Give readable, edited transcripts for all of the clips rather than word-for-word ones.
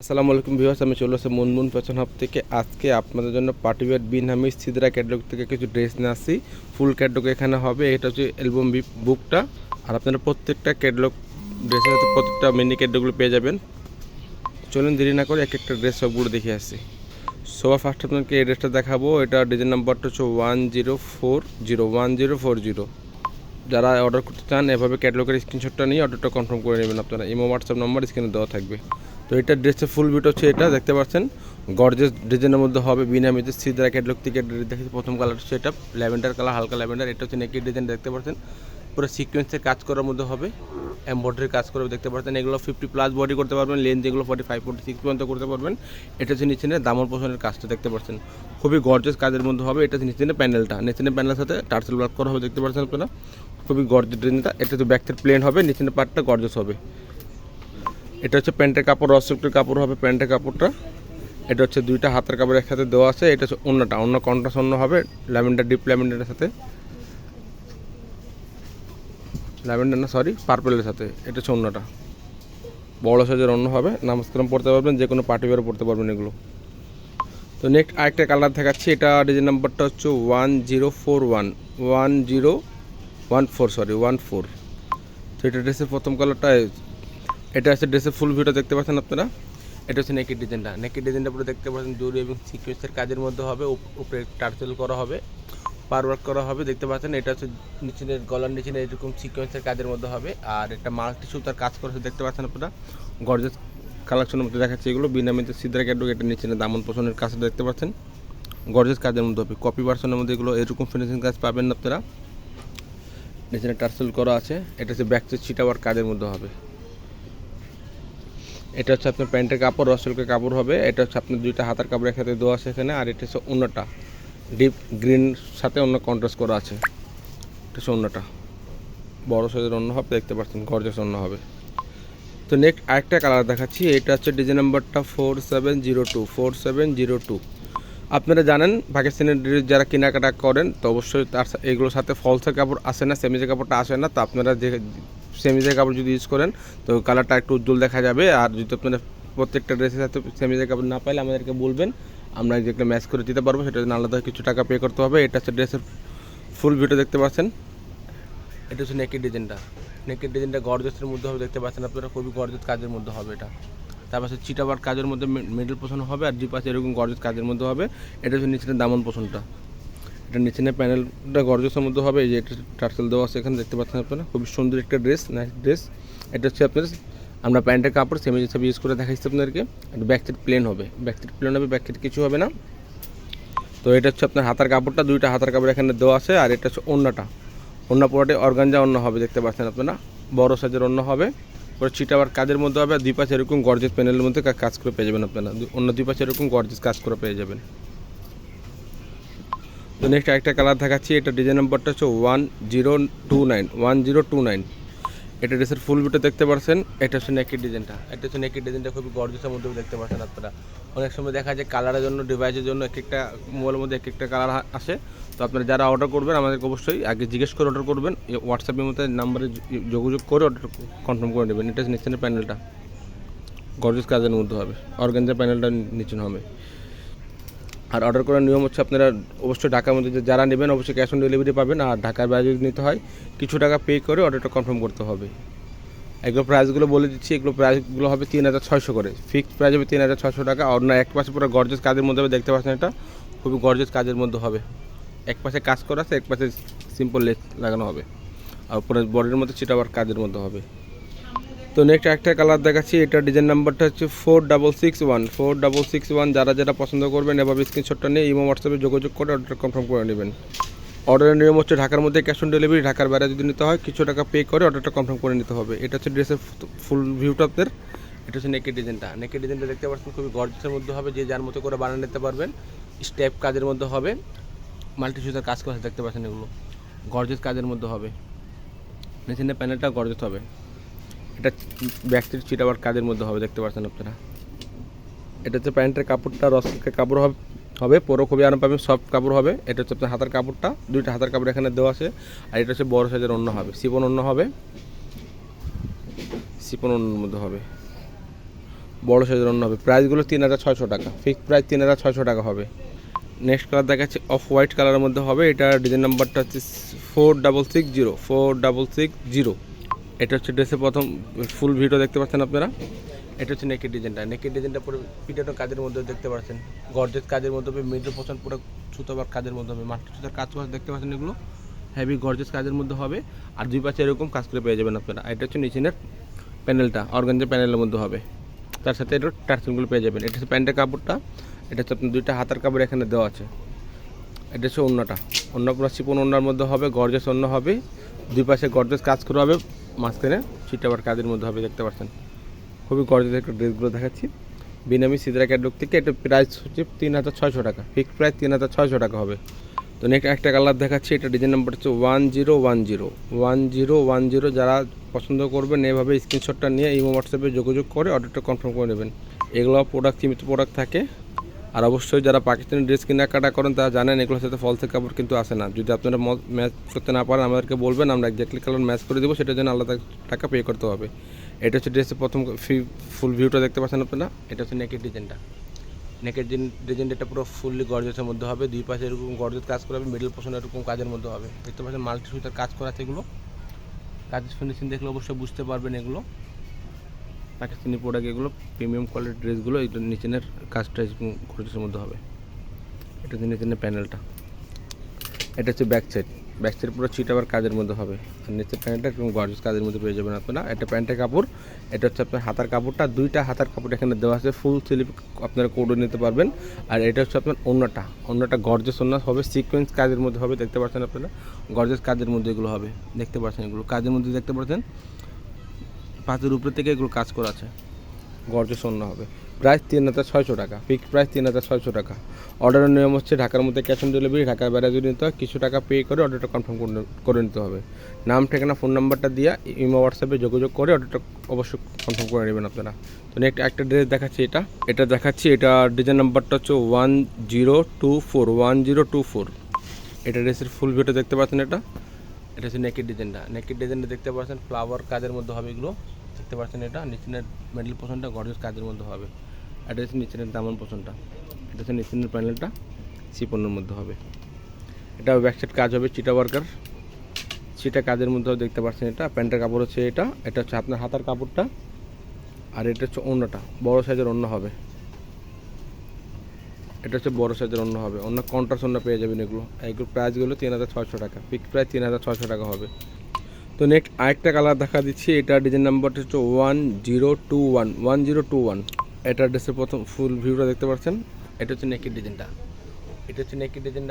আসসালামু আলাইকুম ভিউয়ার্স, আমি চলে আসছি মুনমুন ফ্যাশন হাব থেকে। আজকে আপনাদের জন্য পার্টিওয়ার বিন হামিজ সিদরা ক্যাটলগ থেকে কিছু ড্রেস নিয়ে আসছি। ফুল ক্যাটলগ এখানে হবে। এটা হচ্ছে অ্যালবাম বুকটা। আর আপনারা প্রত্যেকটা ক্যাটলগ ড্রেসের সাথে প্রত্যেকটা মিনি ক্যাটলগুলো পেয়ে যাবেন। চলুন দেরি না করে এক একটা ড্রেস সবগুলো দেখে আসছি। সবার ফার্স্ট আপনাকে এই ড্রেসটা দেখাবো। এটা ডিজাইন নাম্বারটা হচ্ছে 1040 যারা অর্ডার করতে চান এভাবে ক্যাটলগের স্ক্রিনশটটা নিয়ে অর্ডারটা কনফার্ম করে নেবেন আপনারা। ইমো হোয়াটসঅ্যাপ নাম্বার স্ক্রিনে দেওয়া থাকবে। তো এটা ড্রেসের ফুল ভিডিও হচ্ছে এটা দেখতে পাচ্ছেন। গর্জেস ডিজাইনের মধ্যে হবে। বিনামিতে সিদরা ক্যাটলগ থেকে দেখেছি। প্রথম কালার হচ্ছে এটা ল্যাভেন্ডার কালার, হালকা ল্যাভেন্ডার। এটা হচ্ছে নেকের ডিজাইন দেখতে পাচ্ছেন। পুরো সিকোয়েন্সের কাজ করার মধ্যে হবে, এমব্রয়ডারি কাজ করবে দেখতে পাচ্ছেন। এগুলো 50+ বডি করতে পারবেন, লেন্থ এগুলো 45-46 পর্যন্ত করতে পারবেন। এটা হচ্ছে নিচে দামন পোষণের কাজটা দেখতে পাচ্ছেন, খুবই গর্জেস কাজের মধ্যে হবে। এটা হচ্ছে নিচে প্যানেলটা, নিচে প্যানেলের সাথে টার্সেল ওয়ার্ক করা হবে দেখতে পাচ্ছেন আপনারা, খুবই গর্জেস ডিজাইনটা। এটা তো ব্যাক সাইড প্লেন হবে, নিচের পার্টটা গর্জেস হবে। এটা হচ্ছে প্যান্টের কাপড়, রসিল্কের কাপড় হবে প্যান্টের কাপড়টা। এটা হচ্ছে দুইটা হাতের কাপড় একসাথে দেওয়া আছে। এটা হচ্ছে অন্যটা, অন্য কন্ট্রাস্ট অন্য হবে, ল্যাভেন্ডার ডিপ ল্যাভেন্ডারের সাথে, পার্পেলের সাথে। এটা হচ্ছে অন্যটা, বড় সাইজের অন্য হবে। নামাজকালাম পড়তে পারবেন, যে কোনো পার্টি ওয়্যারে পড়তে পারবেন এগুলো। তো নেক্সট আরেকটা কালার দেখাচ্ছি। এটা ডিজাইন নাম্বারটা হচ্ছে 1014। তো এটা ড্রেসের প্রথম কালারটা। এটা হচ্ছে ড্রেসের ফুল ভিউটা দেখতে পাচ্ছেন আপনারা। এটা হচ্ছে নেকের ডিজাইনটা। নেকের ডিজাইনটা পুরো দেখতে পাচ্ছেন জরি এবং সিকোয়েন্সের কাজের মধ্যে হবে। উপরে টার্সেল করা হবে, পার ওয়ার্ক করা হবে দেখতে পাচ্ছেন। এটা হচ্ছে নিচের গলার নিচে এরকম সিকোয়েন্সের কাজের মধ্যে হবে। আর একটা মাল্টি সুতার কাজ করেছে দেখতে পাচ্ছেন আপনারা। গর্জেস কালেকশনের মধ্যে দেখাচ্ছে এগুলো। বিনামিতে সিদ্রা ক্যাটলগ। এটা নিচে দামন পোষণের কাজটা দেখতে পাচ্ছেন, গর্জেস কাজের মধ্যে হবে। কপি ভার্সনের মধ্যে এগুলো এরকম ফিনিশিং কাজ পাবেন না আপনারা। নিচে টার্সেল করা আছে। এটা হচ্ছে ব্যাক সাইড চিটা ওয়ার্ক কাজের মধ্যে হবে। এটা হচ্ছে আপনার প্যান্টের কাপড়, রসিল্কের কাপড় হবে। এটা হচ্ছে আপনার দুইটা হাতার কাপড় একসাথে দেওয়া আছে এখানে। আর এটা হচ্ছে অন্যটা, ডিপ গ্রিন সাথে অন্য কন্ট্রাস্ট করা আছে। এটা হচ্ছে অন্যটা, বড় সাইজের অন্য হবে দেখতে পাচ্ছেন, গর্জাস অন্য হবে। তো নেক্সট আরেকটা কালার দেখাচ্ছি। এটা হচ্ছে ডিজাইন নাম্বারটা 4702। আপনারা জানেন পাকিস্তানের ড্রেস যারা কেনাকাটা করেন, তো অবশ্যই তার এগুলোর সাথে ফলসের কাপড় আসে না, সেমিজের কাপড়টা আসে না। তো আপনারা যে সেমিজের কাপড় যদি ইউজ করেন তো কালারটা একটু উজ্জ্বল দেখা যাবে। আর যদি আপনারা প্রত্যেকটা ড্রেসের সাথে সেমিজের কাপড় না পাইলে আমাদেরকে বলবেন, আমরা যেটা ম্যাচ করে দিতে পারবো। সেটার জন্য আলাদা কিছু টাকা পে করতে হবে। এটা হচ্ছে ড্রেসের ফুল ভিডিও দেখতে পাচ্ছেন। এটা হচ্ছে নেকের ডিজাইনটা। নেকের ডিজাইনটা গর্জেসের মধ্যে হবে দেখতে পাচ্ছেন আপনারা, খুবই গর্জেস কাজের মধ্যে হবে এটা। তার পাশে চিটাবার কাজের মধ্যে মিডল পোষণ হবে, আর দুই পাশে এরকম গর্জেস কাজের মধ্যে হবে। এটা হচ্ছে নিচের দামন পোষণটা। এটা নিচের প্যানেলটা গর্জেসের মধ্যে হবে। এই যে এটা টার্সেল দেওয়া আছে এখানে দেখতে পাচ্ছেন আপনারা, খুবই সুন্দর একটা ড্রেস, নাইস ড্রেস। এটা হচ্ছে আপনার আমরা প্যান্টের কাপড় সেমি হিসাবে ইউজ করে দেখাচ্ছি আপনাদেরকে। ব্যাক সাইড প্লেন হবে, ব্যাক সাইড কিছু হবে না। তো এটা হচ্ছে আপনার হাতার কাপড়টা, দুইটা হাতার কাপড় এখানে দেওয়া আছে। আর এটা হচ্ছে অন্যটা, অন্য পুরোটাই অর্গানজা অন্য হবে দেখতে পাচ্ছেন আপনারা, বড় সাইজের অন্য হবে। পুরো চিটাবার কাজের মধ্যে হবে। আর দুই পাশে এরকম গর্জেস প্যানেলের মধ্যে কাজ করে পেয়ে যাবেন আপনারা। অন্য দুই পাশে এরকম গর্জেস কাজ করে পেয়ে যাবেন। তো নেক্সট আরেকটা কালার দেখাচ্ছি। এটা ডিজাইন নাম্বারটা হচ্ছে 1029। এটা ড্রেসের ফুল ভিডিও দেখতে পাচ্ছেন। এটা হচ্ছে নেকের ডিজাইনটা। এটা হচ্ছে নেকের ডিজাইনটা খুবই গর্জেসের মধ্যে দেখতে পাচ্ছেন আপনারা। অনেক সময় দেখা যায় কালারের জন্য, ডিভাইসের জন্য এক একটা মোবাইলের মধ্যে এক একটা কালার আসে। তো আপনারা যারা অর্ডার করবেন আমাদেরকে অবশ্যই আগে জিজ্ঞেস করে অর্ডার করবেন। হোয়াটসঅ্যাপের মধ্যে নাম্বারে যোগাযোগ করে অর্ডার কনফার্ম করে নেবেন। এটা হচ্ছে নিচের প্যানেলটা, গর্জেস কাজের মধ্যে হবে। অর্গানজার প্যানেলটা নিচে হবে। আর অর্ডার করার নিয়ম হচ্ছে আপনারা অবশ্যই ঢাকার মধ্যে যারা নেবেন অবশ্যই ক্যাশ অন ডেলিভারি পাবেন। আর ঢাকার বাইরে যদি নিতে হয় কিছু টাকা পে করে অর্ডারটা কনফার্ম করতে হবে। এগুলো প্রাইসগুলো বলে দিচ্ছি। এগুলো প্রাইসগুলো হবে 3600 করে। ফিক্সড প্রাইস হবে 3600 টাকা। আর না, এক পাশে পুরো গর্জেস কাজের মধ্যে হবে দেখতে পাচ্ছেন। এটা খুবই গর্জেস কাজের মধ্যে হবে। এক পাশে কাজ করা আছে, এক পাশে সিম্পল লেস লাগানো হবে। আর উপরে বডির মধ্যে চিটাবার কাজের মধ্যে হবে। তো নেক্সট একটা কালার দেখাচ্ছি। এটা ডিজাইন নাম্বারটা হচ্ছে 4661। যারা যারা পছন্দ করবেন এভাবে স্ক্রিনশটটা নিয়ে ইমো হোয়াটসঅ্যাপে যোগাযোগ করে অর্ডার কনফার্ম করে নেবেন। অর্ডারের নিয়ম হচ্ছে ঢাকার মধ্যে ক্যাশ অন ডেলিভারি, ঢাকার বাইরে যদি নিতে হয় কিছু টাকা পে করে অর্ডারটা কনফার্ম করে নিতে হবে। এটা হচ্ছে ড্রেসের ফুল ভিউটা আপনাদের। এটা হচ্ছে নেকের ডিজাইনটা। নেকের ডিজাইনটা দেখতে পাচ্ছেন খুবই গর্জেসের মধ্যে হবে, যে যার মতো করে বানিয়ে নিতে পারবেন। স্টেপ কাজের মধ্যে হবে, মাল্টি সুতার কাজ করা দেখতে পাচ্ছেন। এগুলো গর্জেস কাজের মধ্যে হবে। নিচের প্যানেলটা গর্জেস হবে। এটা ব্যাক সাইড চিটাবার কাজের মধ্যে হবে দেখতে পাচ্ছেন আপনারা। এটা হচ্ছে প্যান্টের কাপড়টা, রসিল্কের কাপড় হবে পুরো, খুবই আরাম পাবেন, সফট কাপড় হবে। এটা হচ্ছে আপনার হাতার কাপড়টা, দুইটা হাতার কাপড় এখানে দেওয়া আছে। আর এটা হচ্ছে বড় সাইজের অন্য হবে, শিপন অন্য হবে, শিপন অন্যর মধ্যে হবে। বড় সাইজের অন্য হবে। প্রাইসগুলো 3600 টাকা, ফিক্সড প্রাইস 3600 টাকা হবে। নেক্সট কালার দেখাচ্ছি অফ হোয়াইট কালারের মধ্যে হবে। এটা ডিজাইন নাম্বারটা হচ্ছে 4660। এটা হচ্ছে ড্রেসের প্রথম ফুল ভিডিও দেখতে পাচ্ছেন আপনারা। এটা হচ্ছে নেকের ডিজাইনটা। নেকের ডিজাইনটা পুরো পিটানো কাজের মধ্যে দেখতে পাচ্ছেন, গর্জেস কাজের মধ্যে হবে, মিডল পোর্শন পুরো সুতোবার কাজের মধ্যে হবে, মাল্টি সুতার কাজ করে দেখতে পাচ্ছেন, এগুলো হেভি গর্জেস কাজের মধ্যে হবে। আর দুই পাশে এরকম কাজ করে পেয়ে যাবেন আপনারা। এটা হচ্ছে নিচের প্যানেলটা অর্গানজা প্যানেলের মধ্যে হবে, তার সাথে এটা টার্সেলগুলো পেয়ে যাবেন। এটা হচ্ছে প্যান্টের কাপড়টা, এটা হচ্ছে আপনার দুইটা হাতার কাপড় এখানে দেওয়া আছে। এটা হচ্ছে ওড়নাটা, ওড়না পুরো চিপন ওড়নার মধ্যে হবে, গর্জেস ওড়না হবে, দুই পাশে গর্জেস কাজ করা হবে, মাঝখানে ছিটাবার কাজের মধ্যে হবে দেখতে পাচ্ছেন। খুবই গর্জেস একটা ড্রেসগুলো দেখাচ্ছি বিনামি সিদ্রা ক্যাটলগ থেকে। এটা প্রাইস হচ্ছে 3600 টাকা, ফিক্সড প্রাইস 3600 টাকা হবে। তো নেক্সট একটা কালার দেখাচ্ছি। এটা ডিজাইন নাম্বার হচ্ছে 1010। যারা পছন্দ করবেন এভাবে স্ক্রিনশটটা নিয়ে ইমো হোয়াটসঅ্যাপে যোগাযোগ করে অর্ডারটা কনফার্ম করে নেবেন। এগুলো প্রোডাক্ট সীমিত প্রোডাক্ট থাকে। আর অবশ্যই যারা পাকিস্তানি ড্রেস কেনাকাটা করেন তারা জানেন এগুলোর সাথে ফলসের কাপড় কিন্তু আসে না। যদি আপনারা ম্যাচ করতে না পারেন আমাদেরকে বলবেন, আমরা এক্স্যাক্টলি কালার ম্যাচ করে দেবো, সেটার জন্য আলাদা টাকা পে করতে হবে। এটা হচ্ছে ড্রেসের প্রথম ফুল ভিউটা দেখতে পাচ্ছেন আপনারা। এটা হচ্ছে নেকের ডিজাইনটা। নেকের ডিজাইনটা এটা পুরো ফুললি গর্জেসের মধ্যে হবে, দুই পাশে এরকম গর্জেস কাজ করা হবে, মিডল পোর্শন এরকম কাজের মধ্যে হবে দেখতে পাচ্ছেন। মাল্টি সুতার কাজ করা আছে, এগুলো কাজের ফিনিশিং দেখলে অবশ্যই বুঝতে পারবেন এগুলো পাকিস্তানি প্রোডাক্ট, এগুলো প্রিমিয়াম কোয়ালিটির ড্রেসগুলো। এটা নিচের কাজটা গর্জেসের মধ্যে হবে। এটা হচ্ছে নিচের প্যানেলটা। এটা হচ্ছে ব্যাক সাইড পুরো চিটাবার কাজের মধ্যে হবে। আর নিচের প্যান্টটা একদম গর্জেস কাজের মধ্যে পেয়ে যাবেন আপনারা। এটা প্যান্টের কাপড়, এটা হচ্ছে আপনার হাতার কাপড়টা, দুইটা হাতার কাপড় এখানে দেওয়া আছে, ফুল স্লিভ আপনারা কোডও নিতে পারবেন। আর এটা হচ্ছে আপনার ওড়নাটা গর্জেস ওড়না হবে, সিকোয়েন্স কাজের মধ্যে হবে দেখতে পাচ্ছেন আপনারা। গর্জেস কাজের মধ্যে এগুলো হবে দেখতে পাচ্ছেন, এগুলো কাজের মধ্যে দেখতে পাচ্ছেন, পাঁচের উপরে থেকে এগুলো কাজ করা আছে, গর্জেস ওড়না হবে। প্রাইস 3600 টাকা, ফিক্সড প্রাইস 3600 টাকা। অর্ডারের নিয়ম হচ্ছে ঢাকার মধ্যে ক্যাশ অন ডেলিভারি, ঢাকার বাইরে যদি নিতে হয় কিছু টাকা পে করে অর্ডারটা কনফার্ম করে নিতে হবে। নাম, ঠিকানা, ফোন নাম্বারটা দিয়ে ইমো হোয়াটসঅ্যাপে যোগাযোগ করে অর্ডারটা অবশ্যই কনফার্ম করে নেবেন আপনারা। তো নেক্সট একটা ড্রেস দেখাচ্ছি। এটা দেখাচ্ছি, এটা ডিজাইন নাম্বারটা হচ্ছে 1024। এটা ড্রেসের ফুল ভিউটা দেখতে পাচ্ছেন। এটা হচ্ছে নেকের ডিজাইনটা দেখতে পাচ্ছেন, ফ্লাওয়ার কাজের মধ্যে হবে এগুলো দেখতে পাচ্ছেন। এটা নিচের মিডল পোর্শনটা গর্জেস কাজের মধ্যে হবে। এটা হচ্ছে নিচের দামন পোর্শনটা। এটা হচ্ছে নিচের প্যানেলটা চিপনের মধ্যে হবে। এটা ব্যাকসাইড কাজ হবে, চিটা কাজের মধ্যেও দেখতে পাচ্ছেন। এটা প্যান্টের কাপড় হচ্ছে এটা হচ্ছে আপনার হাতার কাপড়টা। আর এটা হচ্ছে ওড়নাটা, বড় সাইজের ওড়না হবে। এটা হচ্ছে বড় সাইজের ওড়না হবে, অন্য কন্ট্রাস্ট ওড়না পেয়ে যাবেন। এগুলো প্রাইসগুলো 3600 টাকা, ফিক্সড প্রাইস 3600 টাকা হবে। তো নেক্সট আরেকটা কালার দেখা দিচ্ছি। এটা ডিজাইন নাম্বারটা হচ্ছে 1021। এটা ড্রেসের প্রথম ফুল ভিউটা দেখতে পাচ্ছেন। এটা হচ্ছে নেকের ডিজাইনটা।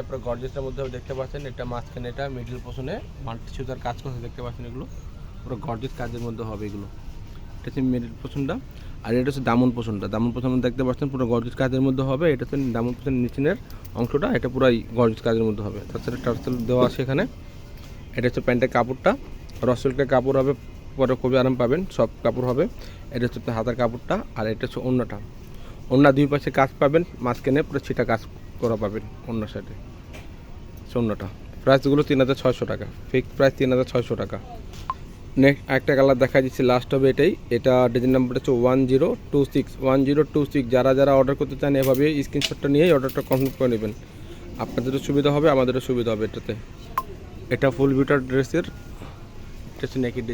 পুরো গর্জেসের মধ্যে দেখতে পাচ্ছেন। এটা মাঝখানে এটা মিডল পোর্শনে মাল্টি সুতার কাজ করতে দেখতে পাচ্ছেন, এগুলো পুরো গর্জেস কাজের মধ্যে হবে এগুলো। এটা হচ্ছে মিডল পোর্শনটা। আর এটা হচ্ছে দামন পোর্শনটা দেখতে পাচ্ছেন, পুরো গর্জেস কাজের মধ্যে হবে। এটা হচ্ছে দামন পোর্শনের নিচের অংশটা, এটা পুরো গর্জেস কাজের মধ্যে হবে, তাছাড়া টার্সেল দেওয়া আছে এখানে। এটা হচ্ছে প্যান্টের কাপড়টা, রসেলকের কাপড় হবে, পরে খুবই আরাম পাবেন, সব কাপড় হবে। এটা হচ্ছে হাতার কাপড়টা। আর এটা হচ্ছে ওড়না দুই পাশে কাজ পাবেন, মাঝখানে পুরো ছিটা কাজ করা পাবেন ওড়নার সাইডে ওড়নাটা। প্রাইসগুলো 3600 টাকা, ফিক্সড প্রাইস 3600 টাকা। নেক্সট একটা কালার দেখা দিচ্ছি, লাস্ট হবে এটাই। এটা ডিজাইন নাম্বারটা হচ্ছে 1026। যারা অর্ডার করতে চান এভাবে স্ক্রিনশটটা নিয়েই অর্ডারটা কনফার্ম করে নেবেন, আপনাদেরও সুবিধা হবে, আমাদেরও সুবিধা হবে এটাতে। এটা ফুল ভিউটার ড্রেসের। এটা হচ্ছে নেকের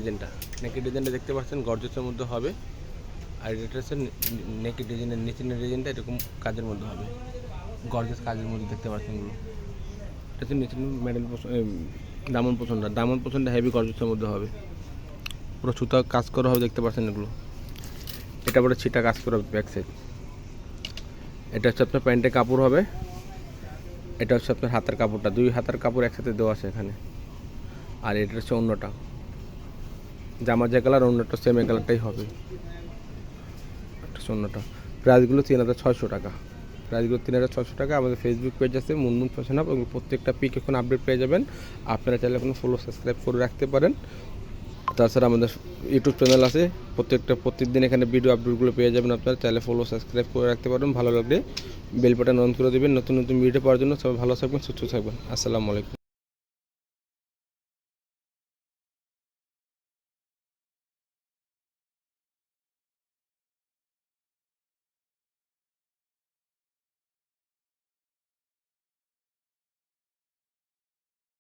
ডিজাইনটা দেখতে পাচ্ছেন, গর্জেসের মধ্যে হবে। আর এটা হচ্ছে নেকের ডিজাইনের নিচের ডিজাইনটা এরকম কাজের মধ্যে হবে, গর্জেস কাজের মধ্যে দেখতে পাচ্ছেন এগুলো। এটা হচ্ছে নিচের মেডেল দামন পোর্শনটা হেভি গর্জেসের মধ্যে হবে, পুরো সুতা কাজ করা হবে দেখতে পাচ্ছেন এগুলো। এটা পরে ছিটা কাজ করা হবে ব্যাক সাইড। এটা হচ্ছে আপনার প্যান্টের কাপড় হবে। এটা হচ্ছে আপনার হাতের কাপড়টা, দুই হাতের কাপড় একসাথে দেওয়া আছে এখানে। আর এটা হচ্ছে অন্যটা, জামার যে কালার অন্যটা সেম এই কালারটাই হবে। এটা হচ্ছে অন্যটা। প্রাইসগুলো 3600 টাকা, আমাদের ফেসবুক পেজ আছে মুনমুন ফ্যাশন হাব, এবং প্রত্যেকটা পিক এখন আপডেট পেয়ে যাবেন। আপনারা চাইলে এখন ফলো সাবস্ক্রাইব করে রাখতে পারেন। তাছাড়া আমাদের ইউটিউব চ্যানেল আছে, প্রত্যেকদিন এখানে ভিডিও আপডেটগুলো পেয়ে যাবেন। আপনারা চাইলে ফলো সাবস্ক্রাইব করে রাখতে পারেন। ভালো লাগলে বেল বাটন অন করে দেবেন নতুন ভিডিও পাওয়ার জন্য। সবাই ভালো থাকবেন, সুস্থ থাকবেন। আসসালামু আলাইকুম।